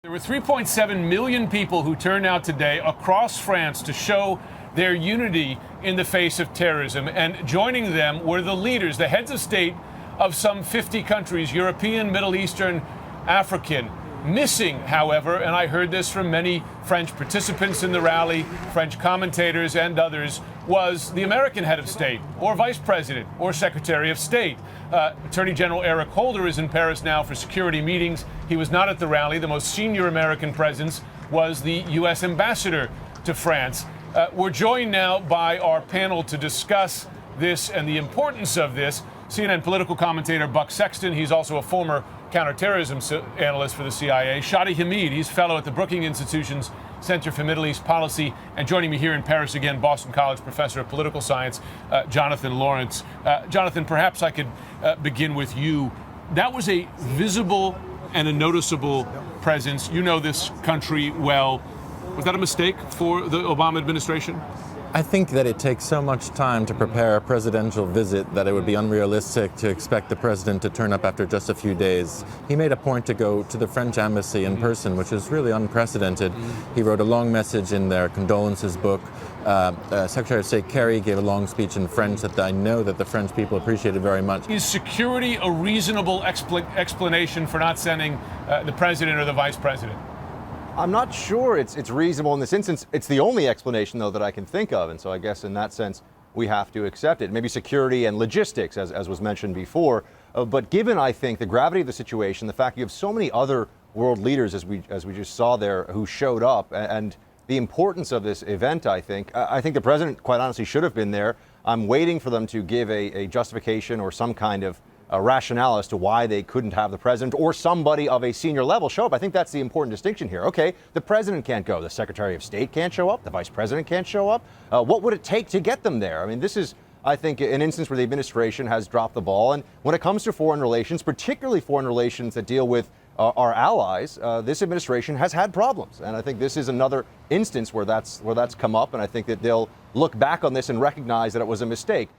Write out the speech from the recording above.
There were 3.7 million people who turned out today across France to show their unity in the face of terrorism. And joining them were the leaders, the heads of state of some 50 countries, European, Middle Eastern, African. Missing, however, and I heard this from many French participants in the rally, French commentators and others, was the American head of state or vice president or secretary of state. Attorney General Eric Holder is in Paris now for security meetings. He was not at the rally. The most senior American presence was the U.S. ambassador to France. We're joined now by our panel to discuss this and the importance of this. CNN political commentator Buck Sexton, he's also a former counterterrorism analyst for the CIA. Shadi Hamid, he's fellow at the Brookings Institution's Center for Middle East Policy. And joining me here in Paris again, Boston College professor of political science, Jonathan Lawrence. Jonathan, perhaps I could begin with you. That was a visible and a noticeable presence. You know this country well. Was that a mistake for the Obama administration? I think that it takes so much time to prepare a presidential visit that it would be unrealistic to expect the president to turn up after just a few days. He made a point to go to the French embassy in person, which is really unprecedented. He wrote a long message in their condolences book. Secretary of State Kerry gave a long speech in French that I know that the French people appreciated very much. Is security a reasonable explanation for not sending the president or the vice president? I'm not sure it's reasonable in this instance. It's the only explanation, though, that I can think of. And so I guess in that sense, we have to accept it. Maybe security and logistics, as was mentioned before. But given, I think, the gravity of the situation, the fact you have so many other world leaders, as we just saw there, who showed up, and the importance of this event, I think the president, quite honestly, should have been there. I'm waiting for them to give a justification or some kind of a rationale as to why they couldn't have the president or somebody of a senior level show up. I think that's the important distinction here. Okay, the president can't go, the Secretary of State can't show up, the vice president can't show up. What would it take to get them there? I mean, this is, I think, an instance where the administration has dropped the ball. And when it comes to foreign relations, particularly foreign relations that deal with our allies, this administration has had problems. And I think this is another instance where that's come up. And I think that they'll look back on this and recognize that it was a mistake.